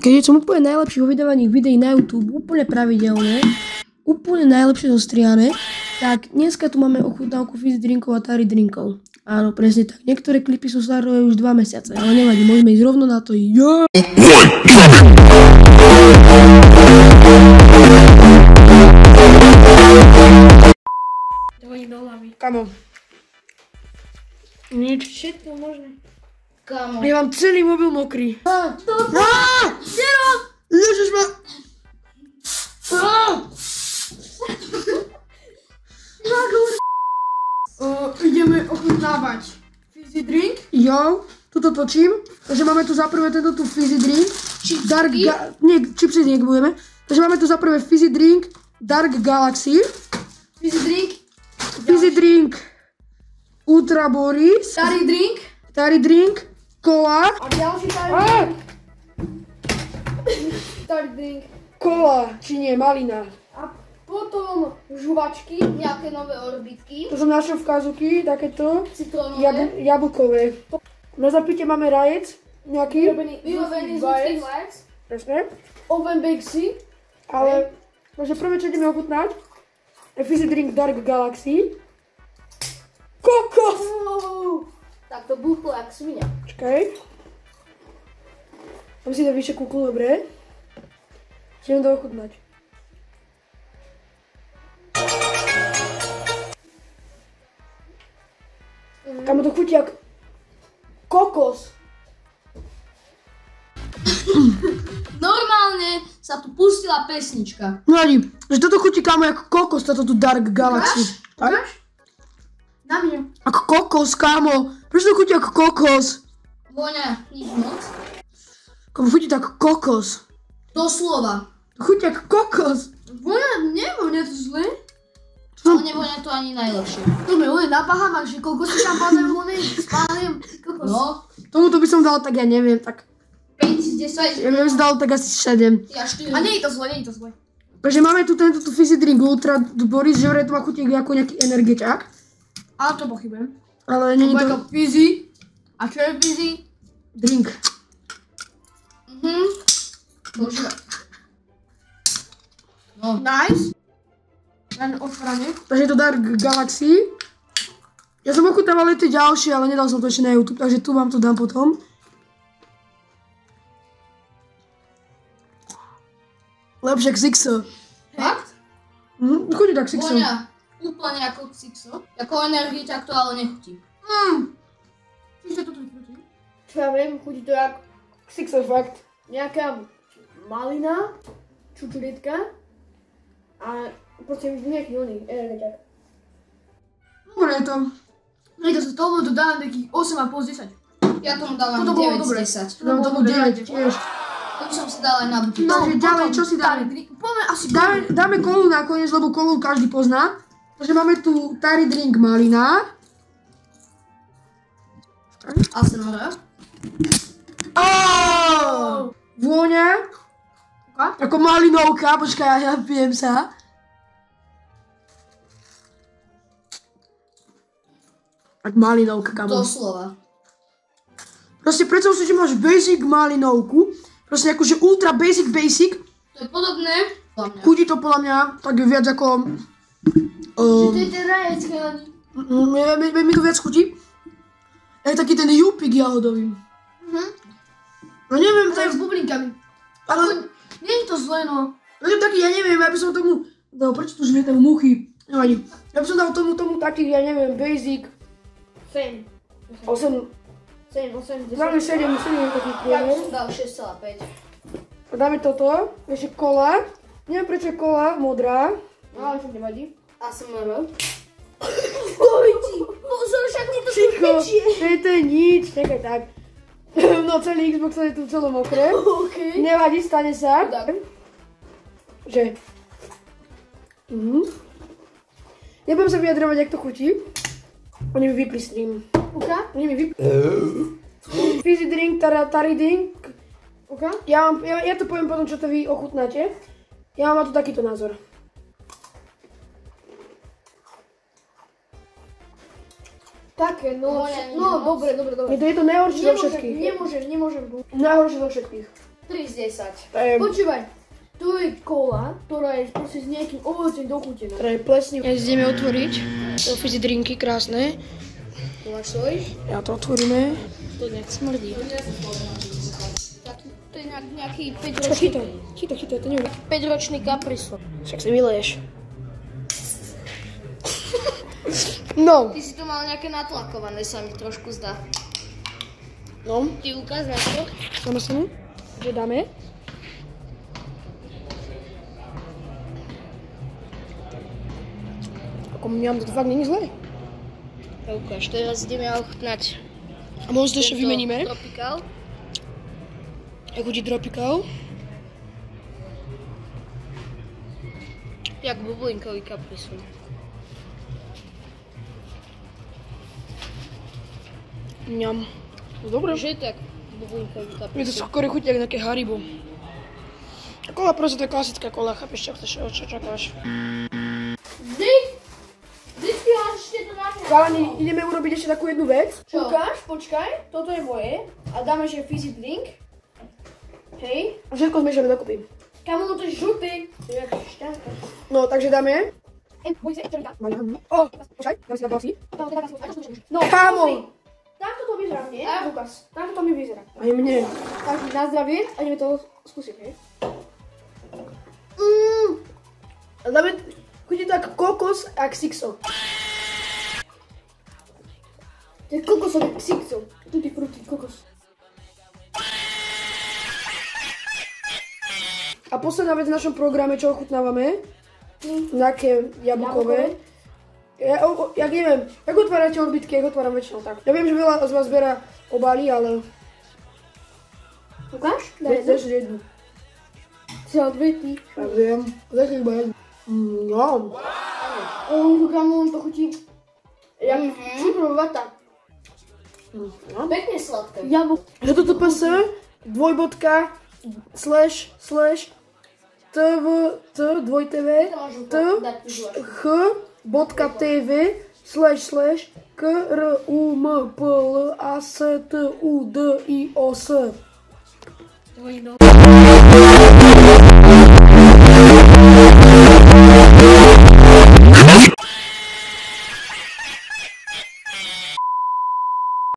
Keďže som úplne najlepší vo vydávaní videí na YouTube, úplne pravidelne, úplne najlepšie zostrihané, tak dneska tu máme ochutnávku fizzy drinkov a tari drinkov. Áno, presne tak. Niektoré klipy sú staré už 2 mesiace, ale nevadí, môžeme ísť rovno na to. Kamo. Nič. Všetko možné. Kamo. Ja mám celý mobil mokrý. Ježišma. Ideme ochutnávať fizzy drink. Jo, tuto točím. Takže máme tu zaprvé tento tu fizzy drink. Chipsy nebudeme. Takže máme tu zaprvé fizzy drink Dark Galaxy. Fizzy drink Ultra Boris. Tari drink Cola. A ďalší tari drink. Cola, či nie, malina. A potom žuvačky, nejaké nové orbitky. To som našiel v Kazuki, takéto Citrónové. jablkové. Na zapite máme rajec, nejaký. Vyrobený z ľudských vajec. Presne. Oven Bexy. Ale, takže prvé, čo ideme ochutnať, je fizzy drink Dark Galaxy. Kokos! Tak to buchlo jak svinia. Čakaj. Tam si to vyššie kúklu, dobre. Ideme to ochutnať. Kamo to chutí jak kokos. Normálne sa tu pustila pesnička. No ani, že toto chutí kamo jak kokos, toto tu Dark Galaxy. Ukáž? Na mňa. Ako kokos, kamo. Prečo to chutí jak kokos? Voňa, nič moc. Kamo chutí tak kokos. Doslova. Chutí jak kokos. Voňa, nevoňa to zle. Ale nevoňa to ani najlepšie. To mi len na pahama, že koľko si tam padne vonej, spálim. No. Tomuto by som dal tak, ja neviem, tak 5 z 10. ja by som dal tak asi 7. Ja 4. A nie je to zle, Takže máme tu tento fizzy drink Ultra Boris, že vraj to má chutí ako nejaký energetiak. Ale to pochybujem. Ale nie je to fizzy. A čo je fizzy? drink. Počkaj. No. Nice. Len otvorenie. Takže je to Dark Galaxy. Ja som ochutnával aj tie ďalšie, ale nedal som to ešte na YouTube, takže tu vám to dám potom. Lepšie k Sixo. Fakt? Chutí tak Sixo. Voňa. Úplne ako Sixo. Ako energiťak to ale nechutí. Čiže toto chutí? Čo ja viem, chutí to jak Sixo, fakt. nejaká malina, čučuritka a proste nejaký oný energiťak. Dobre je to. No to sa tomu dávam takých 8,5 z 10. Ja tomu dávam 9 z 10. Dám tomu 9 tiež. To by som si dala aj na buky. Takže ďalej, čo si dáme? Poďme asi Dáme kolu nakoniec, lebo kolu každý pozná. Takže máme tu tari drink malina. ASMR. Vôňa. Ako malinovka, počkaj, ja pijem sa. Tak malinovka, kamo. Doslova. Proste predstav si, že máš basic malinovku. Proste akože ultra basic. To je podobné. Chutí to podľa mňa tak viac ako... To je ten rajec, chalani. Mi to viac chutí. Je taký ten jupik jahodový. No neviem, to je... S bublinkami. Ale... Nie je to zlé, no. No je taký, ja neviem, ja by som tomu... No, prečo tu žvietajú muchy? Nevadí. Ja by som dal tomu taký, ja neviem, basic... 7. 8... Dáme 7 taký Ja by priemer. som dal 6,5. Dáme toto, ešte kola. Neviem prečo je kola modrá. No ale to nevadí. ASMR. Ojci, pozor, však mi to Ticho, pečie. to je nič, čakaj tak. No celý Xbox je tu celé mokré. OK. Nevadí, stane sa. Tak. Že? Nebudem sa vyjadrovať, jak to chutí. Oni mi vypli stream. Oni mi vypli. Fizzy drink, tari drink. Ja to poviem potom, čo to vy ochutnáte. Ja mám tu takýto názor. Také, no dobre. Je to najhoršie zo všetkých. Nemôžem. Najhoršie zo všetkých. To 3 z 10. Počúvaj. Tu je kola, ktorá je proste s nejakým ovocím dochutená. Ktorá je plesný. Ja ideme otvoriť. To fizzy drinky, krásne. Uvažuj. Ja to otvoríme. To nejak smrdí. To je nejaký 5-ročný... Chytaj, to neviem. 5-ročný kapriso. Však si vyleješ. No. Ty si to mal nejaké natlakované, sa mi trošku zdá. No. Ty ukáž na to. Zamyslím, že dáme. Ako mňam, to fakt není zlé. Ukáž, teraz ideme ochutnať. A možno to ešte vymeníme. Tropical. Jak chutí Tropical. Jak bublinkový kapriso. Mňam. Dobre. Že je to jak bublinkový Mne to kapriso. skôr chutí jak nejaké Haribo. A kola proste to je klasická kola, chápeš, čo čakáš. Vždycky máš ešte to nahrávané. Chalani, ideme urobiť ešte takú jednu vec. Čo? Ukáž, počkaj, toto je moje. A dáme ešte fizzy drink. Hej. A všetko zmiešame dokopy. Kamo, no to je žltý. To je jak šťanka. No, takže dáme. Boj sa, čo O, počkaj, dáme si na si. No, Kámo! takto to vyzerá, nie? Lukas, takto to mi vyzerá. Aj mne. Takže na zdravie a ideme to skúsiť, hej? A dáme, chutí to ako kokos a xixo. To je kokosové ksixo. Tutti frutti, kokos. A posledná vec v našom programe, čo ochutnávame, nejaké jablkové. Ja neviem, jak otvárate odbytky, jak otváram väčšinou tak. Ja viem, že veľa z vás zbiera obaly, ale... Ukáž? Daj Dáš jednu. Si odbytý. Ja viem, daj si iba jednu. No. Kamo, to chutí jak cukrová vata. No. Pekne sladké. Jablko. Že toto ps, dvojbodka, slash, dvojtv, h.tv, slash, krumplactudios.